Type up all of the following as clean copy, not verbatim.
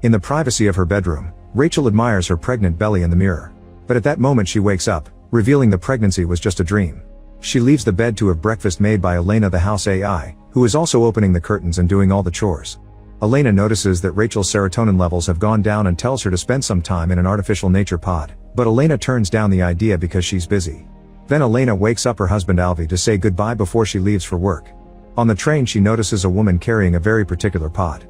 In the privacy of her bedroom, Rachel admires her pregnant belly in the mirror. But at that moment she wakes up, revealing the pregnancy was just a dream. She leaves the bed to have breakfast made by Elena, the house AI, who is also opening the curtains and doing all the chores. Elena notices that Rachel's serotonin levels have gone down and tells her to spend some time in an artificial nature pod, but Elena turns down the idea because she's busy. Then Elena wakes up her husband Alvy to say goodbye before she leaves for work. On the train she notices a woman carrying a very particular pod.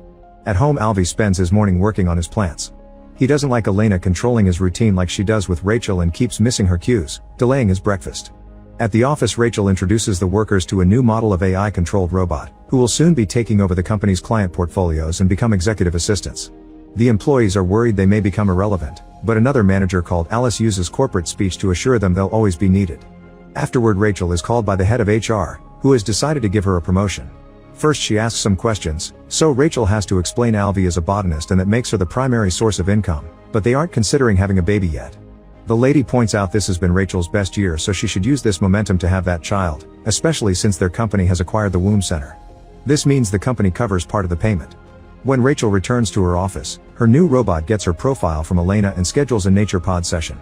At home Alvy spends his morning working on his plants. He doesn't like Elena controlling his routine like she does with Rachel and keeps missing her cues, delaying his breakfast. At the office Rachel introduces the workers to a new model of AI-controlled robot, who will soon be taking over the company's client portfolios and become executive assistants. The employees are worried they may become irrelevant, but another manager called Alice uses corporate speech to assure them they'll always be needed. Afterward Rachel is called by the head of HR, who has decided to give her a promotion. First she asks some questions, so Rachel has to explain Alvy is a botanist and that makes her the primary source of income, but they aren't considering having a baby yet. The lady points out this has been Rachel's best year, so she should use this momentum to have that child, especially since their company has acquired the womb center. This means the company covers part of the payment. When Rachel returns to her office, her new robot gets her profile from Elena and schedules a nature pod session.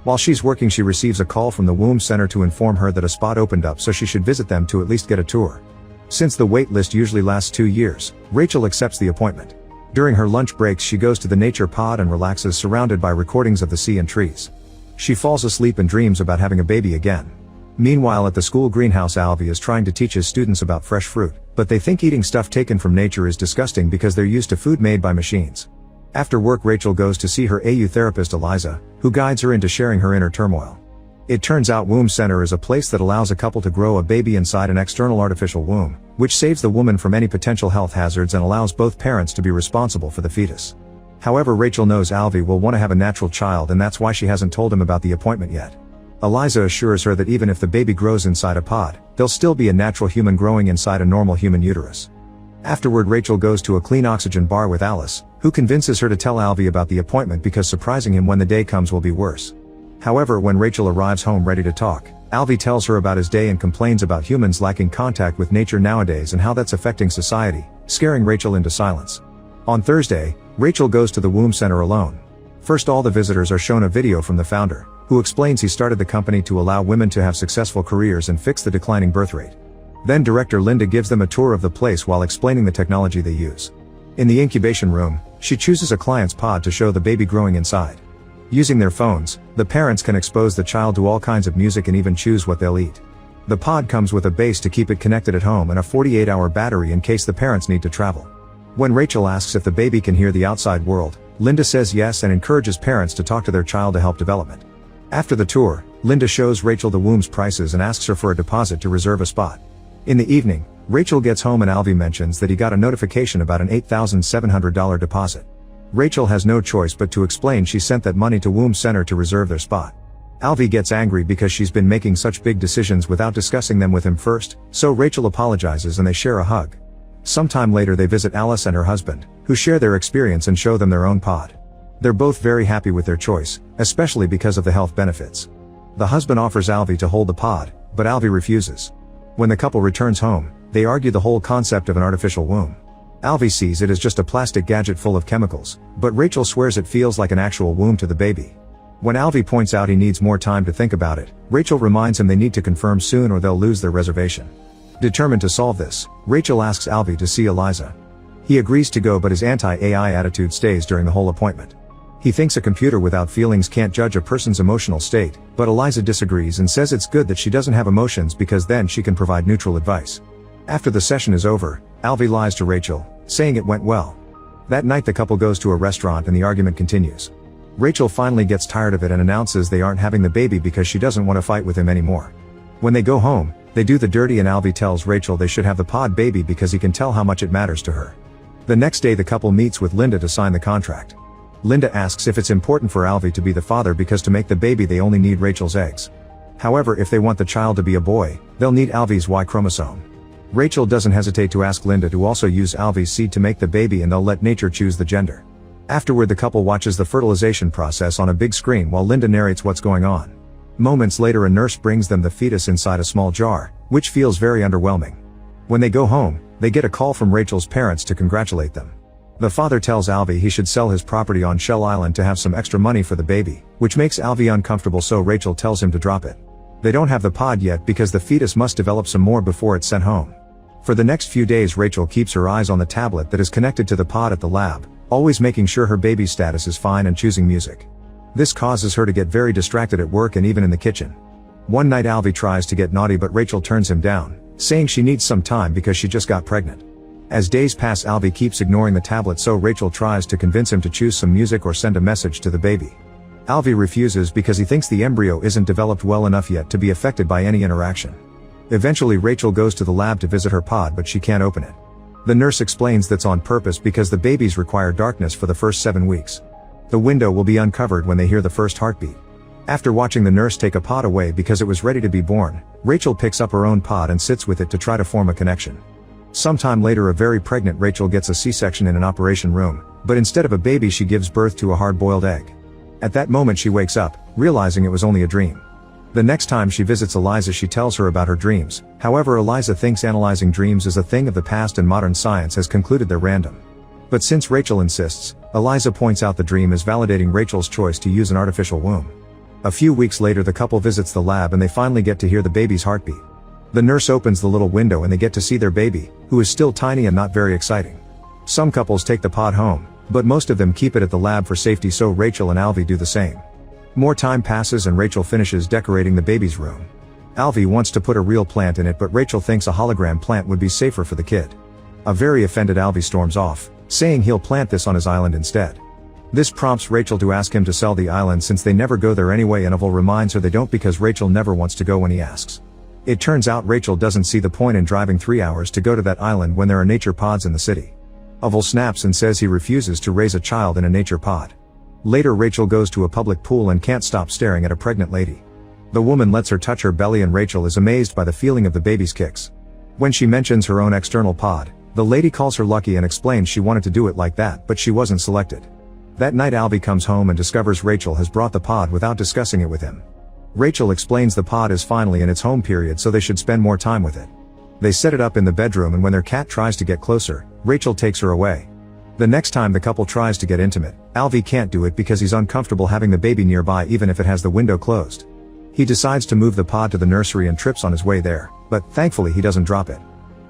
While she's working she receives a call from the womb center to inform her that a spot opened up, so she should visit them to at least get a tour. Since the wait list usually lasts 2 years, Rachel accepts the appointment. During her lunch breaks she goes to the nature pod and relaxes surrounded by recordings of the sea and trees. She falls asleep and dreams about having a baby again. Meanwhile at the school greenhouse Alvy is trying to teach his students about fresh fruit, but they think eating stuff taken from nature is disgusting because they're used to food made by machines. After work Rachel goes to see her AU therapist Eliza, who guides her into sharing her inner turmoil. It turns out womb center is a place that allows a couple to grow a baby inside an external artificial womb, which saves the woman from any potential health hazards and allows both parents to be responsible for the fetus. However, Rachel knows Alvy will want to have a natural child and that's why she hasn't told him about the appointment yet. Eliza assures her that even if the baby grows inside a pod, there'll still be a natural human growing inside a normal human uterus. Afterward Rachel goes to a clean oxygen bar with Alice, who convinces her to tell Alvy about the appointment because surprising him when the day comes will be worse. However, when Rachel arrives home ready to talk, Alvy tells her about his day and complains about humans lacking contact with nature nowadays and how that's affecting society, scaring Rachel into silence. On Thursday, Rachel goes to the womb center alone. First all the visitors are shown a video from the founder, who explains he started the company to allow women to have successful careers and fix the declining birth rate. Then director Linda gives them a tour of the place while explaining the technology they use. In the incubation room, she chooses a client's pod to show the baby growing inside. Using their phones, the parents can expose the child to all kinds of music and even choose what they'll eat. The pod comes with a base to keep it connected at home and a 48-hour battery in case the parents need to travel. When Rachel asks if the baby can hear the outside world, Linda says yes and encourages parents to talk to their child to help development. After the tour, Linda shows Rachel the womb's prices and asks her for a deposit to reserve a spot. In the evening, Rachel gets home and Alvy mentions that he got a notification about an $8,700 deposit. Rachel has no choice but to explain she sent that money to womb center to reserve their spot. Alvy gets angry because she's been making such big decisions without discussing them with him first, so Rachel apologizes and they share a hug. Sometime later they visit Alice and her husband, who share their experience and show them their own pod. They're both very happy with their choice, especially because of the health benefits. The husband offers Alvy to hold the pod, but Alvy refuses. When the couple returns home, they argue the whole concept of an artificial womb. Alvy sees it as just a plastic gadget full of chemicals, but Rachel swears it feels like an actual womb to the baby. When Alvy points out he needs more time to think about it, Rachel reminds him they need to confirm soon or they'll lose their reservation. Determined to solve this, Rachel asks Alvy to see Eliza. He agrees to go, but his anti-AI attitude stays during the whole appointment. He thinks a computer without feelings can't judge a person's emotional state, but Eliza disagrees and says it's good that she doesn't have emotions because then she can provide neutral advice. After the session is over, Alvy lies to Rachel, saying it went well. That night the couple goes to a restaurant and the argument continues. Rachel finally gets tired of it and announces they aren't having the baby because she doesn't want to fight with him anymore. When they go home, they do the dirty and Alvy tells Rachel they should have the pod baby because he can tell how much it matters to her. The next day the couple meets with Linda to sign the contract. Linda asks if it's important for Alvy to be the father because to make the baby they only need Rachel's eggs. However, if they want the child to be a boy, they'll need Alvy's Y chromosome. Rachel doesn't hesitate to ask Linda to also use Alvy's seed to make the baby and they'll let nature choose the gender. Afterward the couple watches the fertilization process on a big screen while Linda narrates what's going on. Moments later a nurse brings them the fetus inside a small jar, which feels very underwhelming. When they go home, they get a call from Rachel's parents to congratulate them. The father tells Alvy he should sell his property on Shell Island to have some extra money for the baby, which makes Alvy uncomfortable, so Rachel tells him to drop it. They don't have the pod yet because the fetus must develop some more before it's sent home. For the next few days Rachel keeps her eyes on the tablet that is connected to the pod at the lab, always making sure her baby's status is fine and choosing music. This causes her to get very distracted at work and even in the kitchen. One night Alvy tries to get naughty but Rachel turns him down, saying she needs some time because she just got pregnant. As days pass Alvy keeps ignoring the tablet, so Rachel tries to convince him to choose some music or send a message to the baby. Alvy refuses because he thinks the embryo isn't developed well enough yet to be affected by any interaction. Eventually Rachel goes to the lab to visit her pod but she can't open it. The nurse explains that's on purpose because the babies require darkness for the first 7 weeks. The window will be uncovered when they hear the first heartbeat. After watching the nurse take a pod away because it was ready to be born, Rachel picks up her own pod and sits with it to try to form a connection. Sometime later a very pregnant Rachel gets a C-section in an operation room, but instead of a baby she gives birth to a hard-boiled egg. At that moment she wakes up, realizing it was only a dream. The next time she visits Eliza she tells her about her dreams, however Eliza thinks analyzing dreams is a thing of the past and modern science has concluded they're random. But since Rachel insists, Eliza points out the dream is validating Rachel's choice to use an artificial womb. A few weeks later the couple visits the lab and they finally get to hear the baby's heartbeat. The nurse opens the little window and they get to see their baby, who is still tiny and not very exciting. Some couples take the pod home, but most of them keep it at the lab for safety, so Rachel and Alvy do the same. More time passes and Rachel finishes decorating the baby's room. Alvy wants to put a real plant in it but Rachel thinks a hologram plant would be safer for the kid. A very offended Alvy storms off, saying he'll plant this on his island instead. This prompts Rachel to ask him to sell the island since they never go there anyway, and Alvy reminds her they don't because Rachel never wants to go when he asks. It turns out Rachel doesn't see the point in driving 3 hours to go to that island when there are nature pods in the city. Alvy snaps and says he refuses to raise a child in a nature pod. Later Rachel goes to a public pool and can't stop staring at a pregnant lady. The woman lets her touch her belly and Rachel is amazed by the feeling of the baby's kicks. When she mentions her own external pod, the lady calls her lucky and explains she wanted to do it like that but she wasn't selected. That night Alvy comes home and discovers Rachel has brought the pod without discussing it with him. Rachel explains the pod is finally in its home period so they should spend more time with it. They set it up in the bedroom and when their cat tries to get closer, Rachel takes her away. The next time the couple tries to get intimate, Alvy can't do it because he's uncomfortable having the baby nearby even if it has the window closed. He decides to move the pod to the nursery and trips on his way there, but thankfully he doesn't drop it.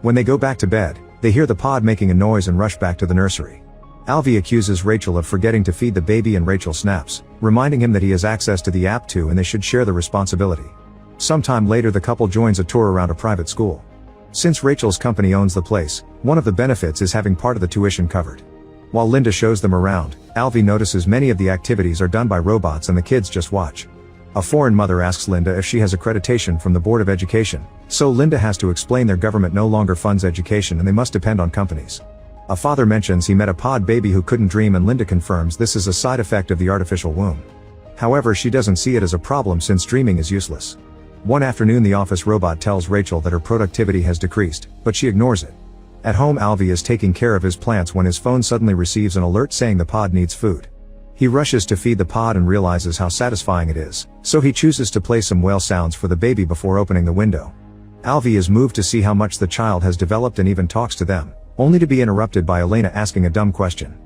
When they go back to bed, they hear the pod making a noise and rush back to the nursery. Alvy accuses Rachel of forgetting to feed the baby and Rachel snaps, reminding him that he has access to the app too and they should share the responsibility. Sometime later the couple joins a tour around a private school. Since Rachel's company owns the place, one of the benefits is having part of the tuition covered. While Linda shows them around, Alvy notices many of the activities are done by robots and the kids just watch. A foreign mother asks Linda if she has accreditation from the Board of Education, so Linda has to explain their government no longer funds education and they must depend on companies. A father mentions he met a pod baby who couldn't dream and Linda confirms this is a side effect of the artificial womb. However, she doesn't see it as a problem since dreaming is useless. One afternoon the office robot tells Rachel that her productivity has decreased, but she ignores it. At home Alvy is taking care of his plants when his phone suddenly receives an alert saying the pod needs food. He rushes to feed the pod and realizes how satisfying it is, so he chooses to play some whale sounds for the baby before opening the window. Alvy is moved to see how much the child has developed and even talks to them, only to be interrupted by Elena asking a dumb question.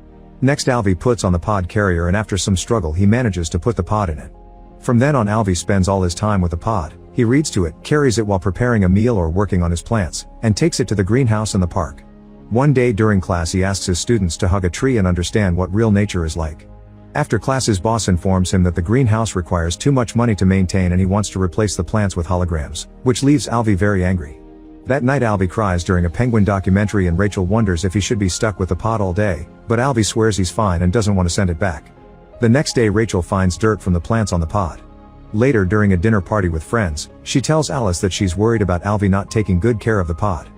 Next Alvy puts on the pod carrier and after some struggle he manages to put the pod in it. From then on Alvy spends all his time with the pod. He reads to it, carries it while preparing a meal or working on his plants, and takes it to the greenhouse in the park. One day during class he asks his students to hug a tree and understand what real nature is like. After class his boss informs him that the greenhouse requires too much money to maintain and he wants to replace the plants with holograms, which leaves Alvy very angry. That night Alvy cries during a penguin documentary and Rachel wonders if he should be stuck with the pod all day, but Alvy swears he's fine and doesn't want to send it back. The next day Rachel finds dirt from the plants on the pod. Later during a dinner party with friends, she tells Alice that she's worried about Alvy not taking good care of the pod.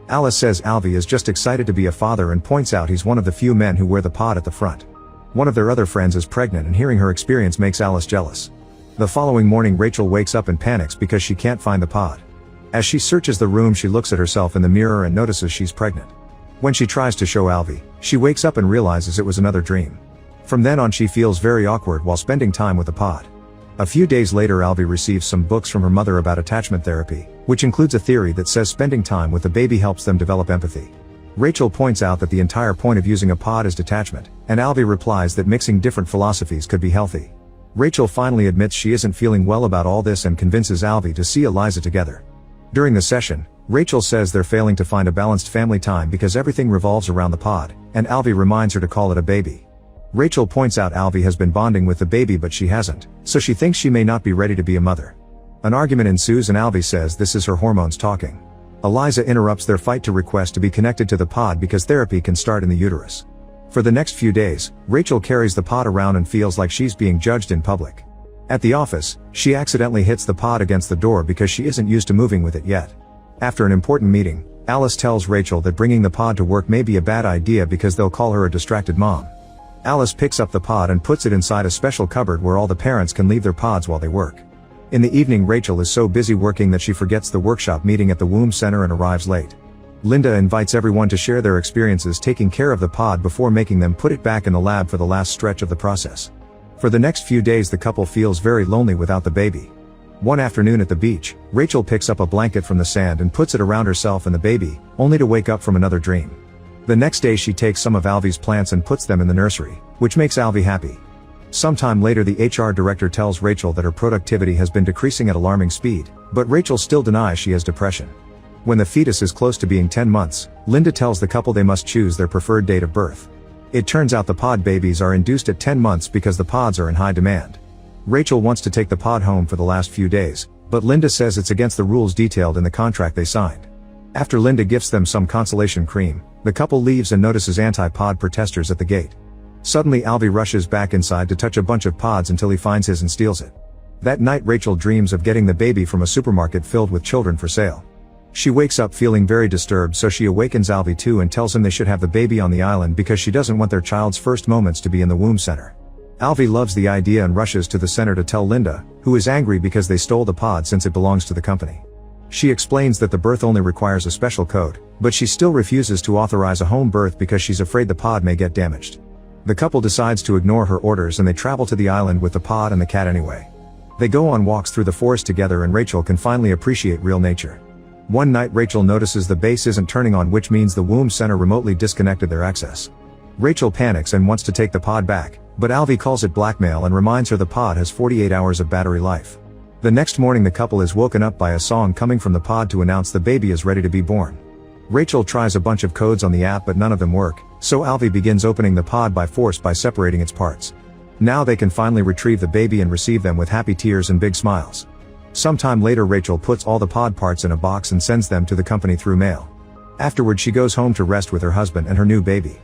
Alice says Alvy is just excited to be a father and points out he's one of the few men who wear the pod at the front. One of their other friends is pregnant and hearing her experience makes Alice jealous. The following morning Rachel wakes up and panics because she can't find the pod. As she searches the room she looks at herself in the mirror and notices she's pregnant. When she tries to show Alvy, she wakes up and realizes it was another dream. From then on she feels very awkward while spending time with the pod. A few days later Alvy receives some books from her mother about attachment therapy, which includes a theory that says spending time with the baby helps them develop empathy. Rachel points out that the entire point of using a pod is detachment, and Alvy replies that mixing different philosophies could be healthy. Rachel finally admits she isn't feeling well about all this and convinces Alvy to see Eliza together. During the session, Rachel says they're failing to find a balanced family time because everything revolves around the pod, and Alvy reminds her to call it a baby. Rachel points out Alvy has been bonding with the baby but she hasn't, so she thinks she may not be ready to be a mother. An argument ensues and Alvy says this is her hormones talking. Eliza interrupts their fight to request to be connected to the pod because therapy can start in the uterus. For the next few days, Rachel carries the pod around and feels like she's being judged in public. At the office, she accidentally hits the pod against the door because she isn't used to moving with it yet. After an important meeting, Alice tells Rachel that bringing the pod to work may be a bad idea because they'll call her a distracted mom. Alice picks up the pod and puts it inside a special cupboard where all the parents can leave their pods while they work. In the evening, Rachel is so busy working that she forgets the workshop meeting at the womb center and arrives late. Linda invites everyone to share their experiences taking care of the pod before making them put it back in the lab for the last stretch of the process. For the next few days the couple feels very lonely without the baby. One afternoon at the beach, Rachel picks up a blanket from the sand and puts it around herself and the baby, only to wake up from another dream. The next day she takes some of Alvy's plants and puts them in the nursery, which makes Alvy happy. Sometime later the HR director tells Rachel that her productivity has been decreasing at alarming speed, but Rachel still denies she has depression. When the fetus is close to being 10 months, Linda tells the couple they must choose their preferred date of birth. It turns out the pod babies are induced at 10 months because the pods are in high demand. Rachel wants to take the pod home for the last few days, but Linda says it's against the rules detailed in the contract they signed. After Linda gifts them some consolation cream, the couple leaves and notices anti-pod protesters at the gate. Suddenly Alvy rushes back inside to touch a bunch of pods until he finds his and steals it. That night Rachel dreams of getting the baby from a supermarket filled with children for sale. She wakes up feeling very disturbed, so she awakens Alvy too and tells him they should have the baby on the island because she doesn't want their child's first moments to be in the womb center. Alvy loves the idea and rushes to the center to tell Linda, who is angry because they stole the pod since it belongs to the company. She explains that the birth only requires a special code, but she still refuses to authorize a home birth because she's afraid the pod may get damaged. The couple decides to ignore her orders and they travel to the island with the pod and the cat anyway. They go on walks through the forest together and Rachel can finally appreciate real nature. One night Rachel notices the base isn't turning on, which means the womb center remotely disconnected their access. Rachel panics and wants to take the pod back, but Alvy calls it blackmail and reminds her the pod has 48 hours of battery life. The next morning the couple is woken up by a song coming from the pod to announce the baby is ready to be born. Rachel tries a bunch of codes on the app but none of them work, so Alvy begins opening the pod by force by separating its parts. Now they can finally retrieve the baby and receive them with happy tears and big smiles. Sometime later Rachel puts all the pod parts in a box and sends them to the company through mail. Afterward she goes home to rest with her husband and her new baby.